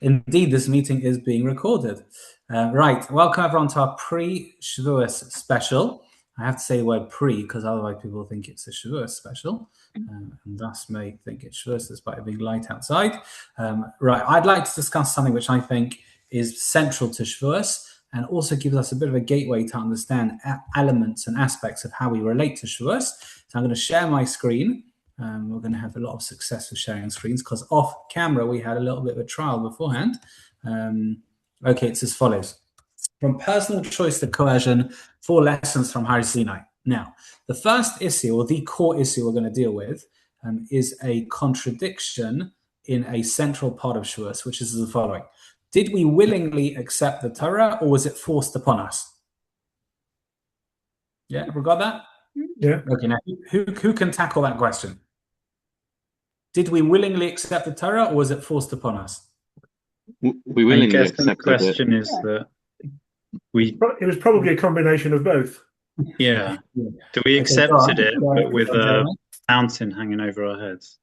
Indeed, this meeting is being recorded. Right, welcome everyone to our pre-Shavuos special. I have to say the word pre because otherwise people think it's a Shavuos special, and thus may think it's Shavuos despite it being light outside. Right, I'd like to discuss something which I think is central to Shavuos and also gives us a bit of a gateway to understand elements and aspects of how we relate to Shavuos. So I'm going to share my screen. We're going to have a lot of success with sharing screens because off camera we had a little bit of a trial beforehand. Okay, it's as follows. From personal choice to coercion, 4 lessons from Har Sinai. Now, the first issue, or the core issue we're going to deal with, is a contradiction in a central part of Shavuos, which is the following. Did we willingly accept the Torah, or was it forced upon us? Yeah, we got that? Yeah. Okay, now, who can tackle that question? Did we willingly accept the Torah, or was it forced upon us? We willingly accepted the question is that it was probably a combination of both. Yeah. Do we accepted it, but with a mountain hanging over our heads?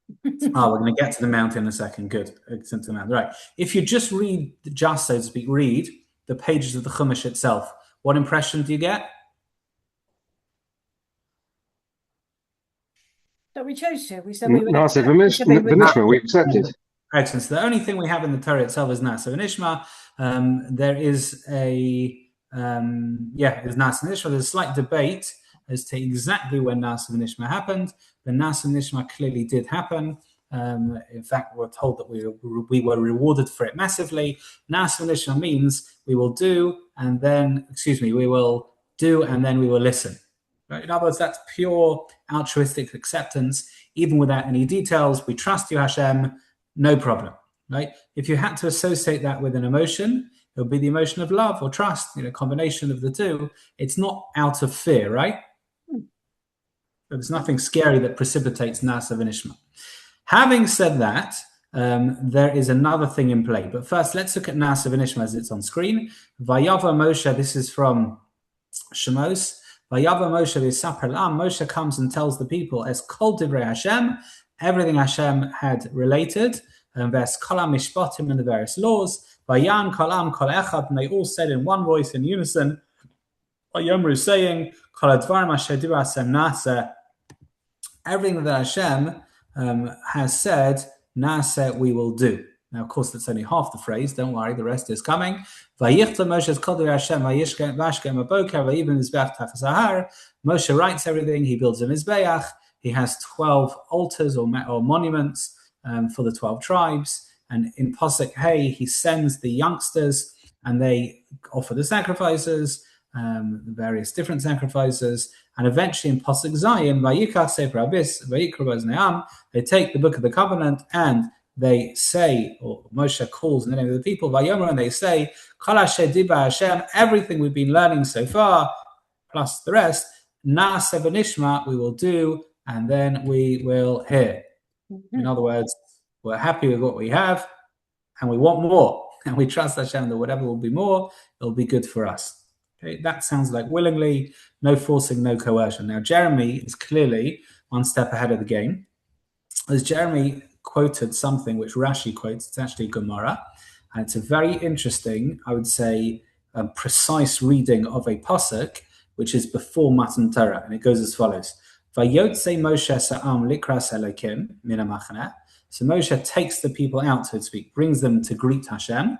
Oh, we're going to get to the mountain in a second. Good. Right. If you just read, so to speak, read the pages of the Chumash itself, what impression do you get? That we chose to. We said we would. Nasa v'nishma, we accepted. Excellent. So the only thing we have in the Torah itself is Nasa v'nishma. There is is Nasa v'nishma. There's a slight debate as to exactly when Nasa v'nishma happened, but Nasa v'nishma clearly did happen. In fact, we're told that we were rewarded for it massively. Nasa v'nishma means we will do, and then, we will do, and then we will listen. Right? In other words, that's pure altruistic acceptance, even without any details. We trust you, Hashem, no problem. Right? If you had to associate that with an emotion, it would be the emotion of love or trust, combination of the two. It's not out of fear, right? There's nothing scary that precipitates Nasa v'nishma. Having said that, there is another thing in play. But first, let's look at Nasa v'nishma as it's on screen. Vayava Moshe, this is from Shemos. Vayava Moshe v'yisaper l'am. Moshe comes and tells the people, as kol divrei Hashem, everything Hashem had related, and v'es kol mishpatim and the various laws. Vayan kol am kol echad, and they all said in one voice in unison, Vayomru saying, kol advarim asher divrei Hashem nasa. Everything that Hashem has said, nasa, we will do. Now, of course, that's only half the phrase. Don't worry, the rest is coming. Moshe writes everything. He builds a mizbeach. He has 12 altars or monuments for the 12 tribes. And in Pasuk Hey, he sends the youngsters, and they offer the sacrifices, the various different sacrifices. And eventually in Pasuk Zayin, they take the Book of the Covenant and they say, or Moshe calls in the name of the people, Vayomer, and they say, Kol asher diba Hashem, everything we've been learning so far, plus the rest, Na'aseh v'nishma, we will do, and then we will hear. In other words, we're happy with what we have, and we want more, and we trust Hashem that whatever will be more, it'll be good for us. Okay, that sounds like willingly, no forcing, no coercion. Now, Jeremy is clearly one step ahead of the game. As Jeremy quoted something which Rashi quotes, it's actually Gemara, and it's a very interesting, I would say, precise reading of a pasuk, which is before Matan Torah, and it goes as follows: Vayotze Moshe sa'am likras Elokim min ha'machaneh. So Moshe takes the people out, so to speak, brings them to greet Hashem.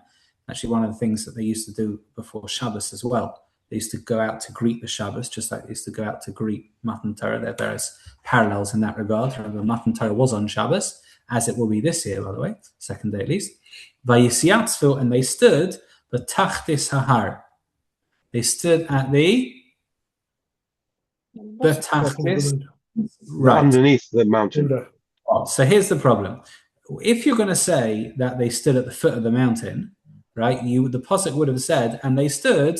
Actually, one of the things that they used to do before Shabbos as well. They used to go out to greet the Shabbos, just like they used to go out to greet Matan Torah. There are various parallels in that regard. Remember, Matan Torah was on Shabbos, as it will be this year, by the way, second day at least. Vayisiatzvu, and they stood b'tachtis hahar. They stood at the b'tachtis, right, underneath the mountain. So here's the problem. If you're going to say that they stood at the foot of the mountain, right, the pasuk would have said, and they stood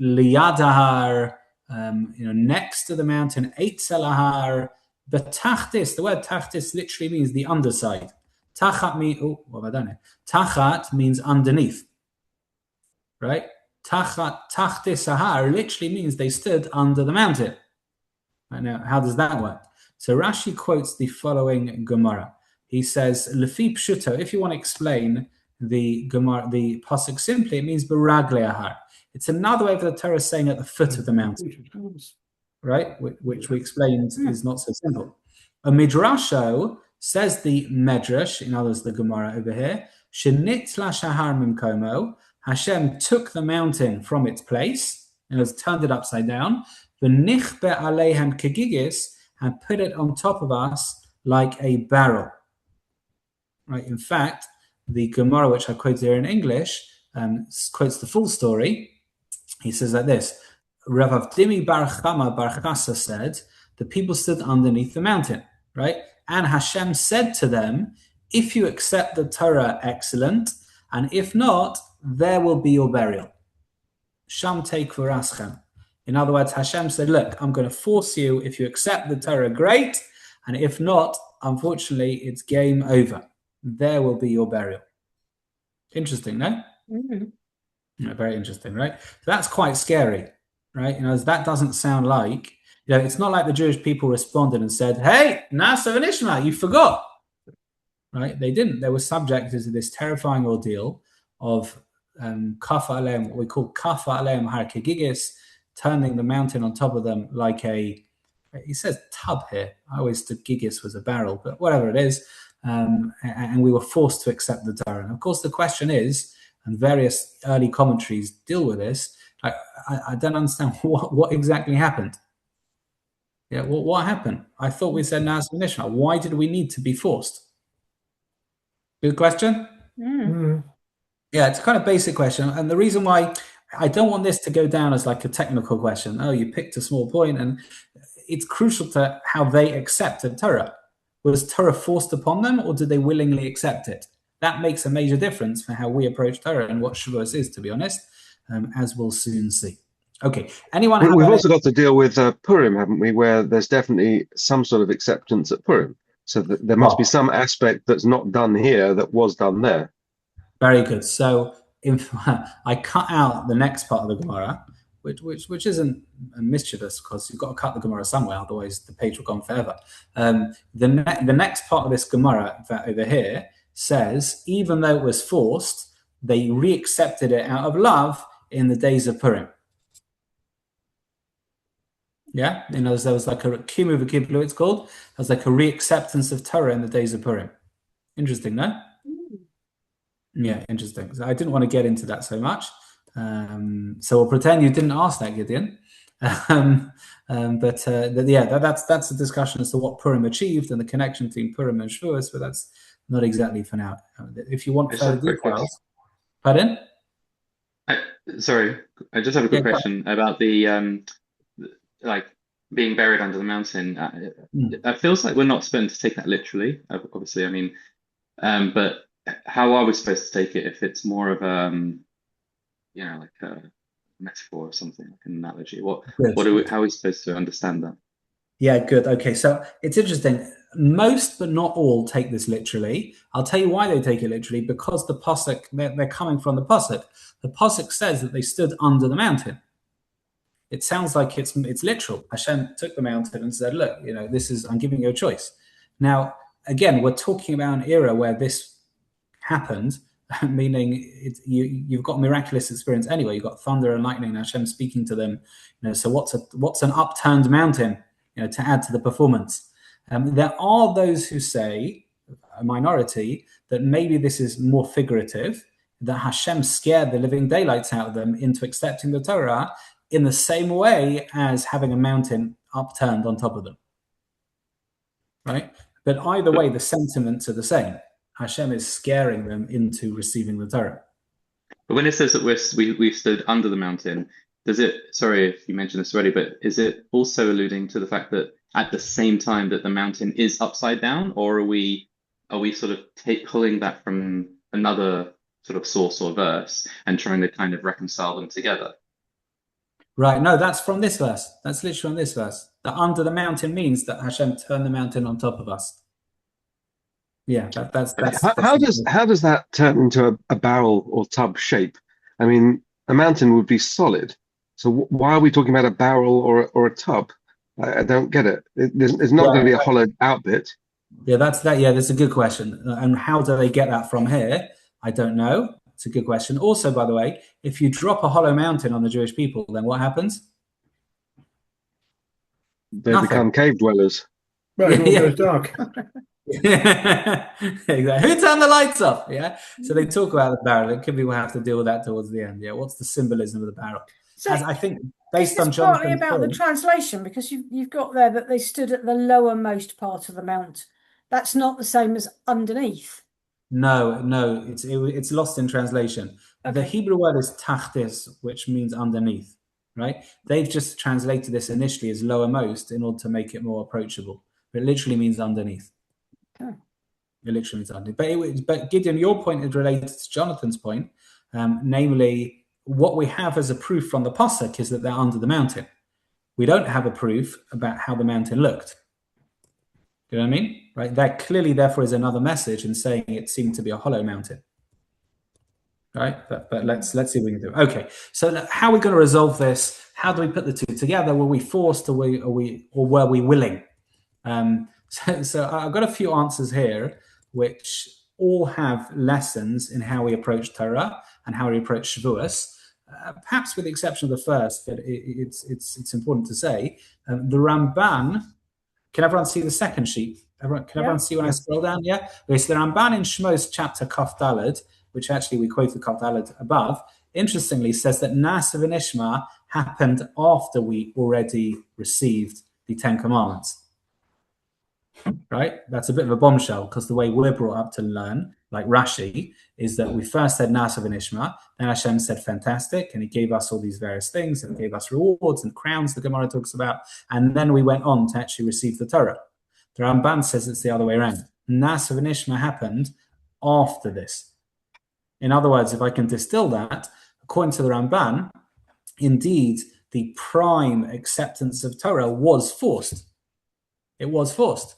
liyadahar, next to the mountain, eitzelahar. The tachtis, the word tachtis literally means the underside. Tachat means underneath, right? Tachtis sahar literally means they stood under the mountain. Right, now, how does that work? So Rashi quotes the following Gemara. He says, Lefi Pshuto, if you want to explain the Gemara, the pasuk simply, it means Baragle Ahar. It's another way of the Torah saying at the foot of the mountain, right? Which we explained is not so simple. A Midrasho, says the Medrash, in other words, the Gemara over here, Shenitla Shahar Mimkomo, Hashem took the mountain from its place and has turned it upside down, V'nichbe Aleihem Kegigis, and put it on top of us like a barrel. Right? In fact, the Gemara, which I quote here in English, quotes the full story. He says like this: Rav Avdimi Bar Chama Bar Chassa said, the people stood underneath the mountain, right? And Hashem said to them, if you accept the Torah, excellent, and if not, there will be your burial. Sham take v'raschem. In other words, Hashem said, look, I'm going to force you. If you accept the Torah, great. And if not, unfortunately, it's game over. There will be your burial. Interesting, no? Mm-hmm. Yeah, very interesting, right? So that's quite scary, right? That doesn't sound like, it's not like the Jewish people responded and said, hey, Nasa and Ishmael, you forgot. Right? They didn't. They were subjected to this terrifying ordeal of kafa aleim, what we call kafa aleim har kegigis, turning the mountain on top of them like he says tub here. I always thought gigis was a barrel, but whatever it is. And we were forced to accept the Torah. And of course, the question is, and various early commentaries deal with this, I don't understand what exactly happened. Yeah, what happened? I thought we said Nasa and Ishmael. Why did we need to be forced? Good question. Mm. Yeah, it's a kind of basic question. And the reason why I don't want this to go down as like a technical question. Oh, you picked a small point, and it's crucial to how they accepted Torah. Was Torah forced upon them, or did they willingly accept it? That makes a major difference for how we approach Torah and what Shavuos is, to be honest, as we'll soon see. Okay, anyone? We've also got to deal with Purim, haven't we, where there's definitely some sort of acceptance at Purim. So there must be some aspect that's not done here that was done there. Very good. So I cut out the next part of the Gemara, which isn't mischievous, because you've got to cut the Gemara somewhere, otherwise the page will go on forever. The next part of this Gemara over here says, even though it was forced, they re-accepted it out of love in the days of Purim. Yeah, there was like a Kimu V'Kiblu, it's called. There was like a re-acceptance of Torah in the days of Purim. Interesting, no? Yeah, interesting. So I didn't want to get into that so much. So we'll pretend you didn't ask that, Gideon. That's a discussion as to what Purim achieved and the connection between Purim and Shavuos, but that's not exactly for now. If you want further details. Pardon? Sorry, I just have a quick question about the being buried under the mountain. It feels like we're not supposed to take that literally, obviously. I mean, but how are we supposed to take it if it's more of like a metaphor or something, like an analogy? How are we supposed to understand that? Yeah, good. Okay, so it's interesting. Most, but not all, take this literally. I'll tell you why they take it literally, because the pasuk, they're coming from the pasuk. The pasuk says that they stood under the mountain. It sounds like it's literal. Hashem took the mountain and said, look, I'm giving you a choice. Now, again, we're talking about an era where this happened, meaning you've got miraculous experience anyway. You've got thunder and lightning, and Hashem speaking to them. So what's an upturned mountain, to add to the performance? There are those who say, a minority, that maybe this is more figurative, that Hashem scared the living daylights out of them into accepting the Torah in the same way as having a mountain upturned on top of them. Right? But either way, the sentiments are the same. Hashem is scaring them into receiving the Torah. But when it says that we've stood under the mountain, does it, sorry if you mentioned this already, but is it also alluding to the fact that at the same time that the mountain is upside down, or are we sort of pulling that from another sort of source or verse and trying to kind of reconcile them together? Right, no, that's from this verse. That's literally from this verse. That under the mountain means that Hashem turned the mountain on top of us. Yeah, that's how does that turn into a barrel or tub shape? I mean, a mountain would be solid. So why are we talking about a barrel or a tub? I don't get it. There's not going to be a hollowed out bit. Yeah, that's a good question. And how do they get that from here? I don't know. It's a good question. Also, by the way, if you drop a hollow mountain on the Jewish people, then what happens? They Nothing. become cave dwellers. Right, it all goes dark. Exactly. Who turned the lights off? Yeah. So they talk about the barrel. It could be we'll have to deal with that towards the end. Yeah. What's the symbolism of the barrel? So As I think, based on partly Jonathan's about the point, translation, because you've got there that they stood at the lowermost part of the mount. That's not the same as underneath. no, it's lost in translation. The Okay. Hebrew word is tachtis, which means underneath, right? They've just translated this initially as lowermost in order to make it more approachable. But it literally means underneath. Oh. It literally means underneath. But Gideon, your point is related to Jonathan's point, namely, what we have as a proof from the Pasuk is that they're under the mountain. We don't have a proof about how the mountain looked. You know what I mean? Right? That clearly, therefore, is another message in saying it seemed to be a hollow mountain. Right? But let's see what we can do. Okay. So how are we going to resolve this? How do we put the two together? Were we forced, or were we willing? So I've got a few answers here, which all have lessons in how we approach Torah and how we approach Shavuos. Perhaps with the exception of the first, but it's important to say the Ramban. Can everyone see the second sheet? Can everyone see when I scroll down? Yeah. Okay. So the Ramban in Shmos chapter Kaf Daled, which actually we quoted Kaf Daled above, interestingly says that Na'aseh v'Nishma happened after we already received the Ten Commandments. Right? That's a bit of a bombshell because the way we're brought up to learn, like Rashi, is that we first said Na'aseh v'Nishma, then Hashem said fantastic, and he gave us all these various things, and gave us rewards and crowns, the Gemara talks about, and then we went on to actually receive the Torah. The Ramban says it's the other way around. Na'aseh v'Nishma happened after this. In other words, if I can distill that, according to the Ramban, indeed, the prime acceptance of Torah was forced. It was forced.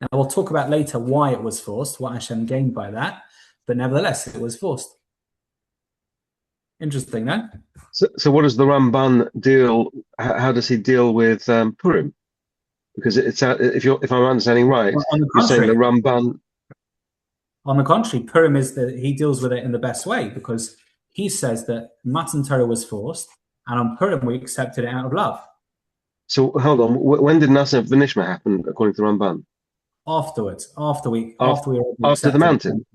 Now, we'll talk about later why it was forced, what Hashem gained by that, but nevertheless, it was forced. Interesting, no? So what does the Ramban deal? How does he deal with Purim? Because if I'm understanding right, Well, you're saying the Ramban. On the contrary, Purim he deals with it in the best way because he says that Matan Torah was forced, and on Purim we accepted it out of love. So hold on, when did Na'aseh v'Nishma happen according to the Ramban? Afterwards, after we after the mountain.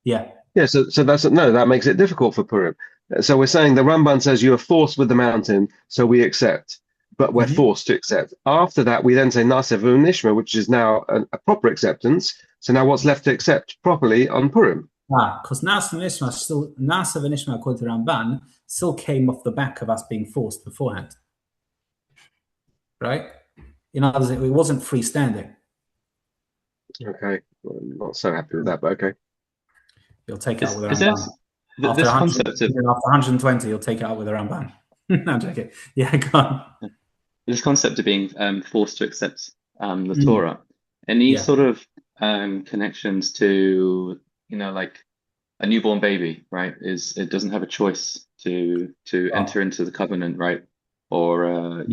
Yeah. Yeah. So that makes it difficult for Purim. So we're saying the Ramban says you are forced with the mountain, so we accept, but we're forced to accept. After that, we then say Na'aseh v'Nishma, which is now a proper acceptance. So now what's left to accept properly on Purim? Because Na'aseh v'Nishma, according to Ramban, still came off the back of us being forced beforehand. Right? In other words, it wasn't freestanding. Okay, well, I'm not so happy with that, but okay. You'll take it out with the Ramban. After 120, you'll take it out with the Ramban. No, I'm joking. Yeah, go on. This concept of being forced to accept the Torah, any sort of connections to, like a newborn baby, right? It doesn't have a choice to enter into the covenant, right? Or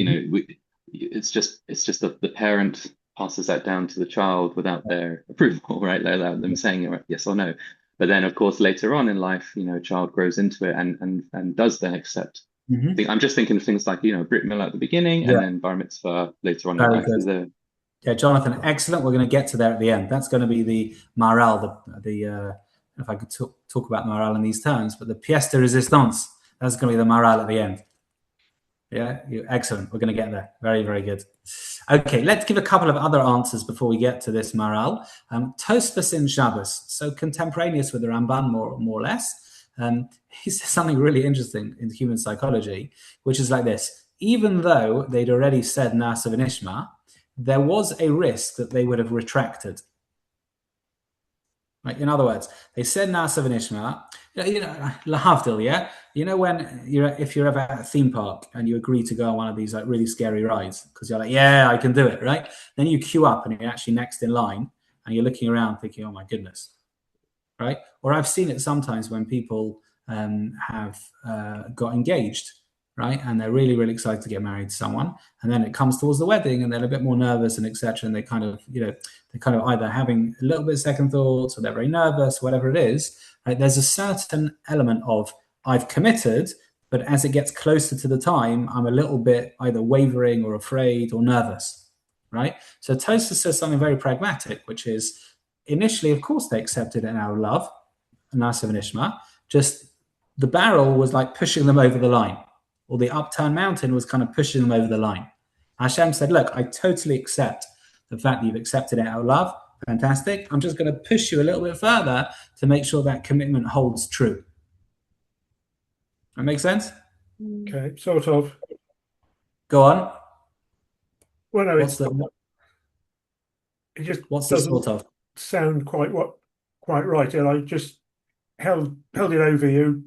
it's just that the parent passes that down to the child without their approval, right? Without them saying yes or no. But then, of course, later on in life, a child grows into it and does then accept. I'm just thinking of things like, Brit Milah at the beginning and then Bar Mitzvah later on in life. Yeah, Jonathan, excellent. We're going to get to there at the end. That's going to be the Maharal, if I could talk about Maharal in these terms, but the pièce de résistance. That's going to be the Maharal at the end. Yeah, excellent. We're going to get there. Very, very good. Okay, let's give a couple of other answers before we get to this Maharal. Tosfos in Shabbos, so contemporaneous with the Ramban, more or less. He says something really interesting in human psychology, which is like this. Even though they'd already said Na'aseh v'Nishma, there was a risk that they would have retracted. Right? In other words, they said Na'aseh v'Nishma, lahavdil, yeah? When if you're ever at a theme park and you agree to go on one of these like really scary rides because you're like, yeah, I can do it, right? Then you queue up and you're actually next in line and you're looking around thinking, oh my goodness, right? Or I've seen it sometimes when people have got engaged right? And they're really, really excited to get married to someone. And then it comes towards the wedding and they're a bit more nervous and etc. And they kind of, they're kind of either having a little bit of second thoughts or they're very nervous, whatever it is, right? There's a certain element of I've committed, but as it gets closer to the time, I'm a little bit either wavering or afraid or nervous, right? So Tosa says something very pragmatic, which is initially, of course, they accepted it out of love, Nasa and Ishma, just the barrel was like pushing them over the line, or the upturned mountain was kind of pushing them over the line. Hashem said, look, I totally accept the fact that you've accepted it out of love. Fantastic. I'm just going to push you a little bit further to make sure that commitment holds true. That makes sense? Okay, sort of. Go on. Well, no, What's it just doesn't sort of sound quite right. And I just held it over you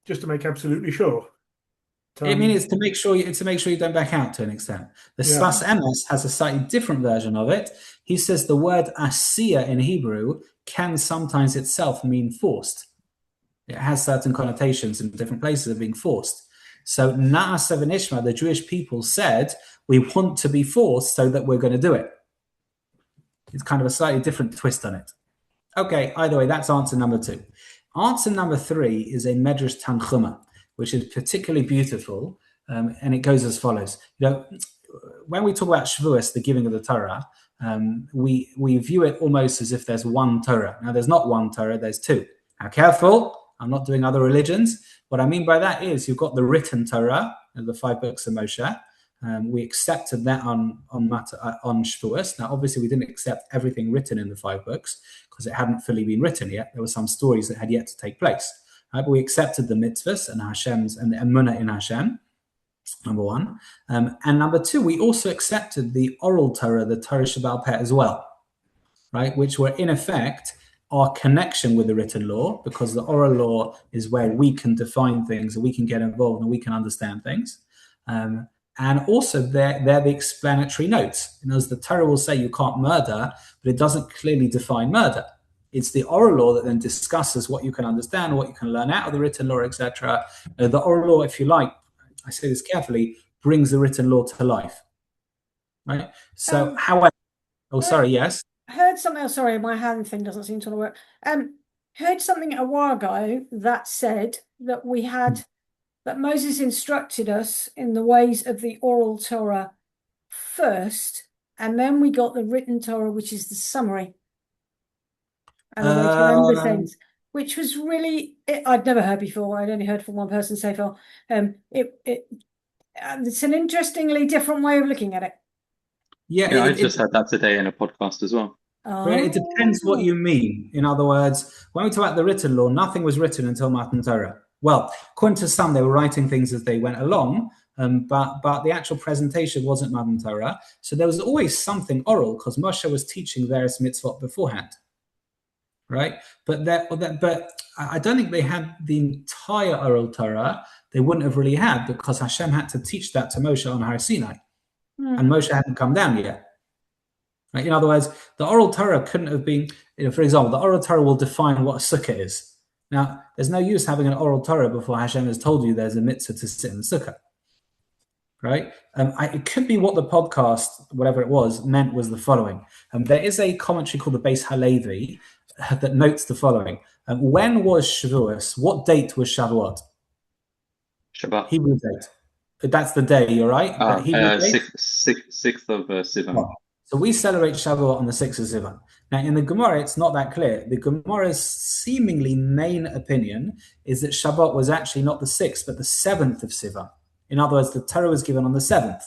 just to make absolutely sure. I mean, it's to make sure you don't back out to an extent. The Slas Emes has a slightly different version of it. He says the word asiya in Hebrew can sometimes itself mean forced. It has certain connotations in different places of being forced. So Na'aseh v'nishma, the Jewish people said, we want to be forced so that we're going to do it. It's kind of a slightly different twist on it. Okay, either way, that's answer number 2. Answer number 3 is a Medrash Tanchuma, which is particularly beautiful, and it goes as follows. When we talk about Shavuos, the giving of the Torah, we view it almost as if there's one Torah. Now, there's not one Torah, there's 2. Now, careful, I'm not doing other religions. What I mean by that is you've got the written Torah, the 5 books of Moshe. We accepted that on Shavuos. Now, obviously, we didn't accept everything written in the 5 books because it hadn't fully been written yet. There were some stories that had yet to take place. But we accepted the mitzvahs and Hashem's and the emunah in Hashem, number 1. And number 2, we also accepted the oral Torah, the Torah Shavuos Pep as well, right? Which were in effect our connection with the written law, because the oral law is where we can define things and we can get involved and we can understand things. And also they're the explanatory notes. As the Torah will say you can't murder, but it doesn't clearly define murder. It's the oral law that then discusses what you can understand, what you can learn out of the written law, etc. The oral law, if you like, I say this carefully, brings the written law to life. Right? So, however, yes. Heard something. Oh, sorry, my hand thing doesn't seem to work. Heard something a while ago that said that we had that Moses instructed us in the ways of the oral Torah first, and then we got the written Torah, which is the summary and the way to remember things, which was really I'd never heard before. I'd only heard from one person so far. It's an interestingly different way of looking at it. Yeah, I just heard that today in a podcast as well. It depends what you mean. In other words, when we talk about the written law, nothing was written until Matan Torah. Well, according to some, they were writing things as they went along, but the actual presentation wasn't Matan Torah. So there was always something oral because Moshe was teaching various mitzvot beforehand, right? But I don't think they had the entire oral Torah. They wouldn't have really had because Hashem had to teach that to Moshe on Har Sinai, and Moshe hadn't come down yet. Right? In other words, the oral Torah couldn't have been, for example, the oral Torah will define what a sukkah is. Now, there's no use having an oral Torah before Hashem has told you there's a mitzvah to sit in the sukkah, right? It could be what the podcast, whatever it was, meant was the following. There is a commentary called the Beis Halevi that notes the following. When was Shavuos? What date was Shavuot? Shabbat. Hebrew date. That's the day, you're right? 6th of Sivan. Oh. So we celebrate Shavuot on the 6th of Sivan. Now, in the Gemara, it's not that clear. The Gemara's seemingly main opinion is that Shabbat was actually not the 6th, but the 7th of Sivan. In other words, the Torah was given on the 7th.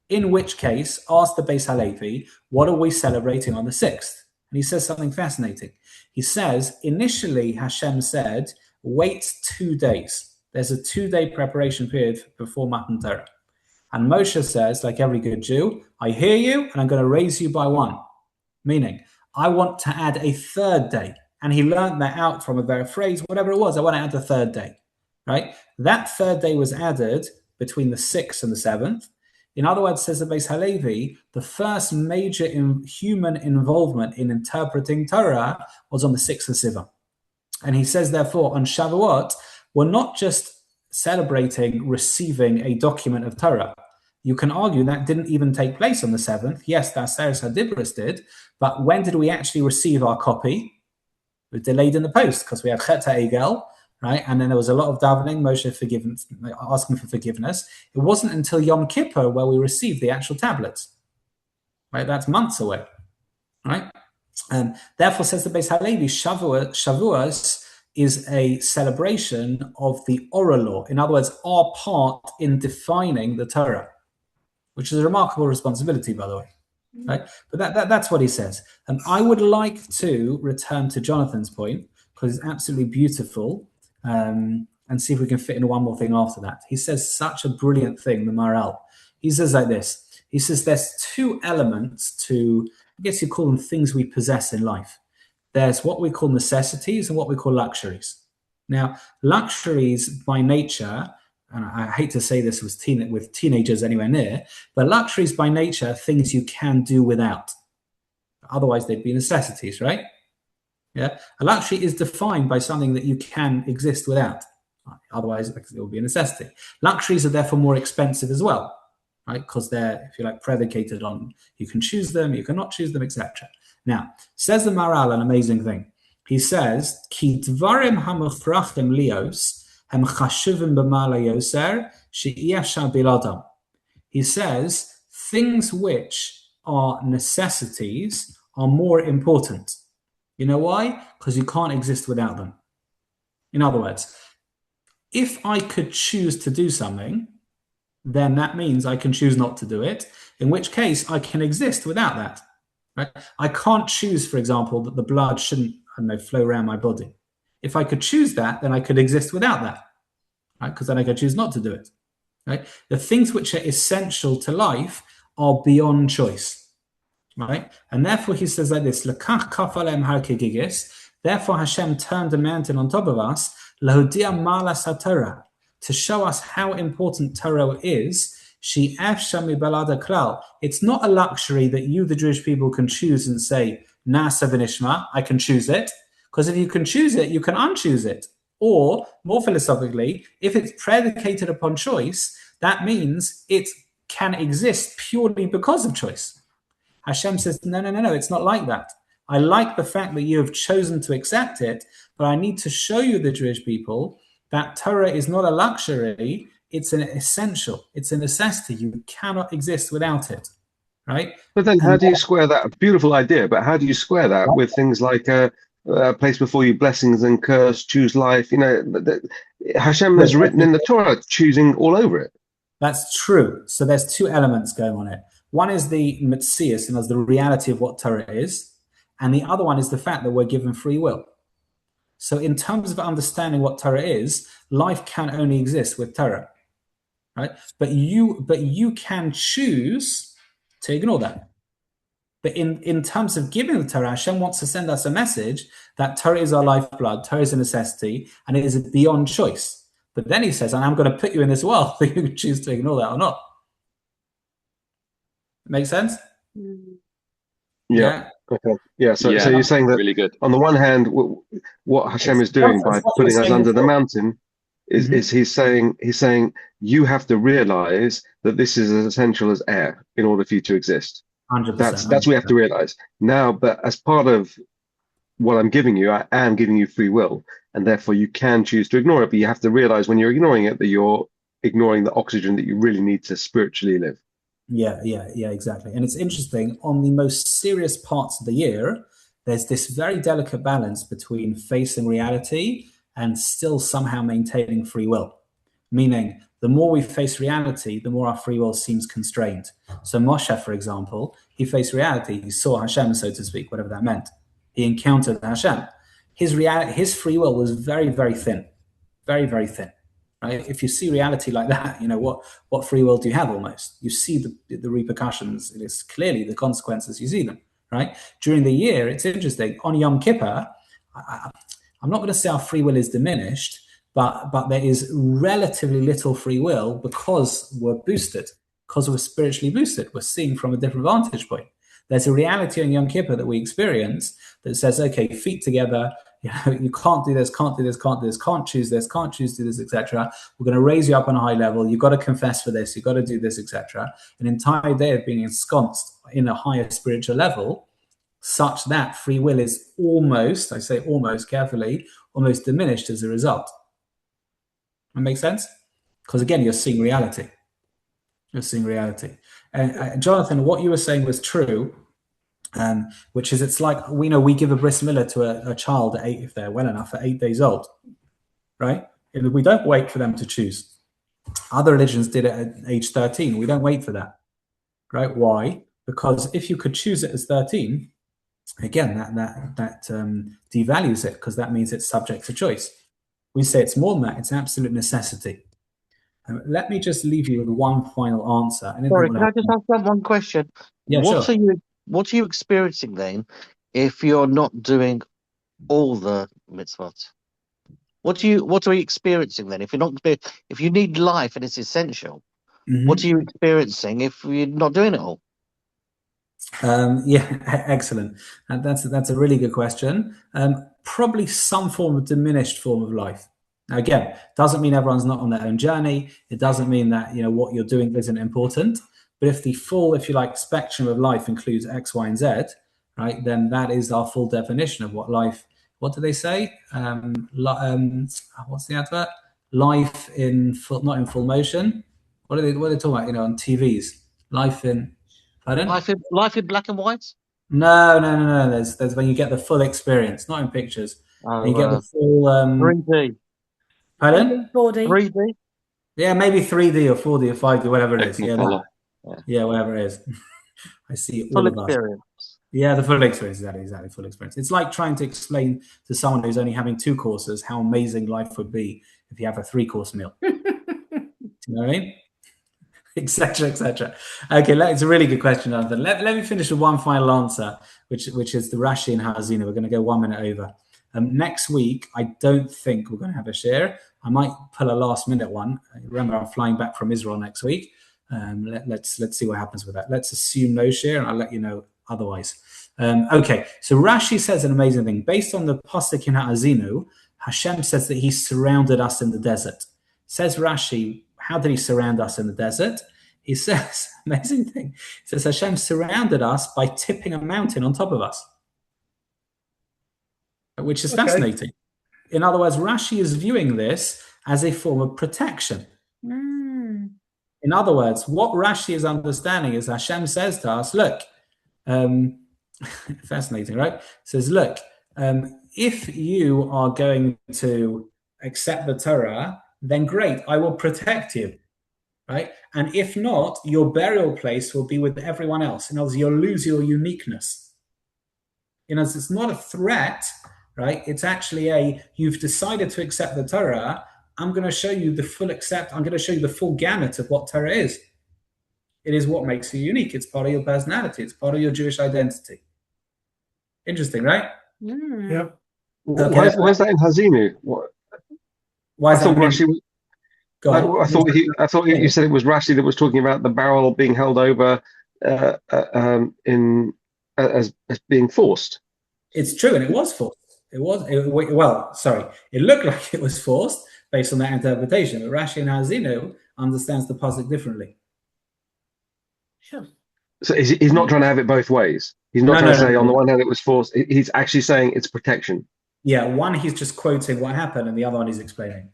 In which case, ask the Beis Halevi, what are we celebrating on the 6th? And he says something fascinating. He says, initially, Hashem said, wait 2 days. There's a 2-day preparation period before Matan Torah. And Moshe says, like every good Jew, I hear you, and I'm going to raise you by 1. Meaning, I want to add a 3rd day. And he learned that out from a phrase, whatever it was, I want to add the 3rd day, right? That 3rd day was added between the 6th and the 7th. In other words, says the Beis Halevi, the first major human involvement in interpreting Torah was on the 6th of Sivan. And he says, therefore, on Shavuot, we're not just celebrating receiving a document of Torah. You can argue that didn't even take place on the 7th. Yes, the Aseret HaDibros did, but when did we actually receive our copy? It was delayed in the post because we had Chet HaEgel, right? And then there was a lot of davening, Moshe asking for forgiveness. It wasn't until Yom Kippur where we received the actual tablets, right? That's months away, right? Therefore, says the Beis Halevi, Shavuos is a celebration of the oral law. In other words, our part in defining the Torah, which is a remarkable responsibility, by the way. Right? But that's what he says. And I would like to return to Jonathan's point, because it's absolutely beautiful, and see if we can fit in one more thing after that. He says such a brilliant thing, the Maharal. He says like this. He says there's two elements to, I guess you call them things we possess in life. There's what we call necessities and what we call luxuries. Now, luxuries by nature, and I hate to say this with teenagers anywhere near, but luxuries by nature are things you can do without. Otherwise, they'd be necessities, right? Yeah. A luxury is defined by something that you can exist without. Otherwise, it will be a necessity. Luxuries are therefore more expensive as well, right? Because they're, if you like, predicated on you can choose them, you cannot choose them, etc. Now, says the Maharal an amazing thing. He says, Ki dvarim hamufrachim lios hem chashuvim b'mala yoser she'iyashar biladam. He says, things which are necessities are more important. You know why? Because you can't exist without them. In other words, if I could choose to do something, then that means I can choose not to do it, in which case I can exist without that. Right? I can't choose, for example, that the blood shouldn't, I don't know, flow around my body. If I could choose that, then I could exist without that, right? Because then I could choose not to do it. Right? The things which are essential to life are beyond choice, right? And therefore he says like this, Lekach kafalem har kegigis. Therefore Hashem turned a mountain on top of us, lahodia malas haTorah, to show us how important Torah is. It's not a luxury that you, the Jewish people, can choose and say, Nasa v'nishma, I can choose it. Because if you can choose it, you can unchoose it. Or, more philosophically, if it's predicated upon choice, that means it can exist purely because of choice. Hashem says, no, it's not like that. I like the fact that you have chosen to accept it, but I need to show you, the Jewish people, that Torah is not a luxury, it's an essential, it's a necessity. You cannot exist without it, right? But then how do you square that? Beautiful idea, but how do you square that with things like place before you blessings and curse, choose life? You know, Hashem has written in the Torah choosing all over it. That's true. So there's two elements going on here. One is the metzius, and that's the reality of what Torah is, and the other one is the fact that we're given free will. So in terms of understanding what Torah is, life can only exist with Torah, right? But you can choose to ignore that. But in terms of giving the Torah, Hashem wants to send us a message that Torah is our lifeblood, Torah is a necessity, and it is beyond choice. But then he says, and I'm going to put you in this world that you can choose to ignore that or not. Make sense? Yeah. Okay. Yeah. So you're saying that really good. On the one hand, what Hashem is doing by putting us under the mountain is he's saying you have to realize that this is as essential as air in order for you to exist. 100%. That's what we have to realize now. But as part of what I'm giving you, I am giving you free will, and therefore you can choose to ignore it. But you have to realize when you're ignoring it that you're ignoring the oxygen that you really need to spiritually live. Yeah, exactly. And it's interesting, on the most serious parts of the year, there's this very delicate balance between facing reality and still somehow maintaining free will. Meaning, the more we face reality, the more our free will seems constrained. So Moshe, for example, he faced reality. He saw Hashem, so to speak, whatever that meant. He encountered Hashem. His free will was very, very thin. Very, very thin. Right? If you see reality like that, you know, what free will do you have almost? You see the repercussions. It is clearly the consequences, you see them, right? During the year, it's interesting. On Yom Kippur, I'm not going to say our free will is diminished, but there is relatively little free will because we're boosted, because we're spiritually boosted. We're seeing from a different vantage point. There's a reality on Yom Kippur that we experience that says, okay, feet together, You can't do this, can't do this, can't do this, can't choose this, can't choose to do this, etc. We're going to raise you up on a high level. You've got to confess for this. You've got to do this, etc. An entire day of being ensconced in a higher spiritual level, such that free will is almost, I say almost carefully, almost diminished as a result. That makes sense? Because again, you're seeing reality. You're seeing reality. And Jonathan, what you were saying was true. Which is, it's like, we give a bris milah to a child at 8, if they're well enough, at 8 days old, right? We don't wait for them to choose. Other religions did it at age 13. We don't wait for that, right? Why? Because if you could choose it as 13, again, that devalues it, because that means it's subject to choice. We say it's more than that. It's absolute necessity. Let me just leave you with one final answer. Sorry, can I just ask that one question? Yeah, sure. What are you experiencing then if you're not doing all the mitzvot? What are you experiencing then? If you need life and it's essential, what are you experiencing if you're not doing it all? Yeah, excellent. And that's a really good question. Probably some form of diminished form of life. Now, again, doesn't mean everyone's not on their own journey. It doesn't mean that what you're doing isn't important. But if the full, if you like, spectrum of life includes X, Y, and Z, right, then that is our full definition of what life. What do they say? What's the advert? Life in full, not in full motion. What are they talking about? On TVs. Life in. Pardon? Life in black and white. No. There's when you get the full experience, not in pictures. You get the full 3D. Pardon? 4D. 3D. Yeah, maybe 3D or 4D or 5D, whatever it is. Technicolor. Yeah, whatever it is. I see Full all of experience. us. Yeah, the full experience, exactly, full experience. It's like trying to explain to someone who's only having 2 courses how amazing life would be if you have a 3-course meal. Do you know what I mean? Etc. Okay, it's a really good question, Jonathan. Let me finish with one final answer, which is the Rashi and Hazina. We're going to go 1 minute over. Next week, I don't think we're going to have a share. I might pull a last minute one. Remember, I'm flying back from Israel next week. Let's see what happens with that. Let's assume no share, and I'll let you know otherwise. Okay, so Rashi says an amazing thing. Based on the Pasuk in Ha'azinu, Hashem says that he surrounded us in the desert. Says Rashi, how did he surround us in the desert? He says, amazing thing. He says Hashem surrounded us by tipping a mountain on top of us, which is fascinating. In other words, Rashi is viewing this as a form of protection. In other words, what Rashi is understanding is Hashem says to us, look, fascinating, right? Says, look, if you are going to accept the Torah, then great, I will protect you, right? And if not, your burial place will be with everyone else. In other words, you'll lose your uniqueness. In other words, it's not a threat, right? It's actually you've decided to accept the Torah. I'm going to show you I'm going to show you the full gamut of what Torah is. It is what makes you unique. It's part of your personality. It's part of your Jewish identity. Interesting, right? Yeah. Why is that in Hazinu? Why is that Rashi? I thought you said it was Rashi that was talking about the barrel being held over as being forced. It's true, and it was forced. It looked like it was forced based on that interpretation, but Rashi and Hazinu understands the pasuk differently. Sure. So he's not trying to have it both ways. He's not trying to say on the one hand it was forced. He's actually saying it's protection. Yeah, one he's just quoting what happened, and the other one he's explaining.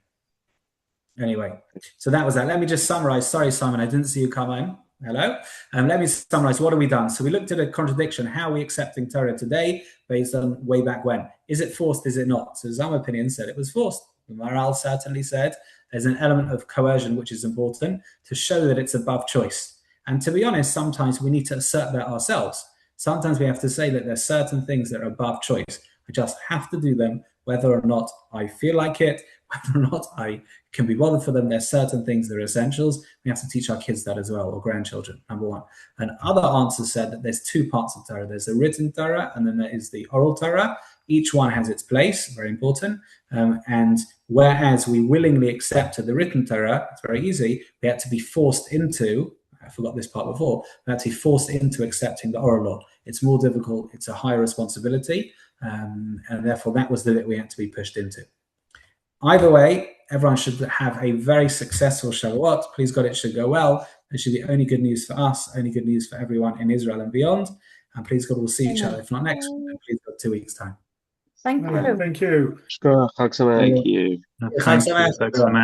Anyway, so that was that. Let me just summarize. Sorry, Simon, I didn't see you come in. Hello. Let me summarize. What have we done? So we looked at a contradiction. How are we accepting Torah today based on way back when? Is it forced? Is it not? So some opinion said it was forced. The Maral certainly said there's an element of coercion, which is important to show that it's above choice. And to be honest, sometimes we need to assert that ourselves. Sometimes we have to say that there's certain things that are above choice. I just have to do them, whether or not I feel like it, whether or not I can be bothered for them. There's certain things that are essentials. We have to teach our kids that as well, or grandchildren, number one. And other answers said that there's 2 parts of Torah. There's the written Torah, and then there is the oral Torah. Each one has its place, very important. And whereas we willingly accepted the written Torah, it's very easy, we had to be forced into, I forgot this part before, we had to be forced into accepting the oral law. It's more difficult. It's a higher responsibility. and therefore that was the bit we had to be pushed into. Either way, everyone should have a very successful Shavuot. Please God, it should go well. It should be only good news for us, only good news for everyone in Israel and beyond. And please God, we'll see each other, if not next week, then please God, 2 weeks' time. Thank you. Thank you. Chag Sameach. Thank you. Chag Sameach, everyone.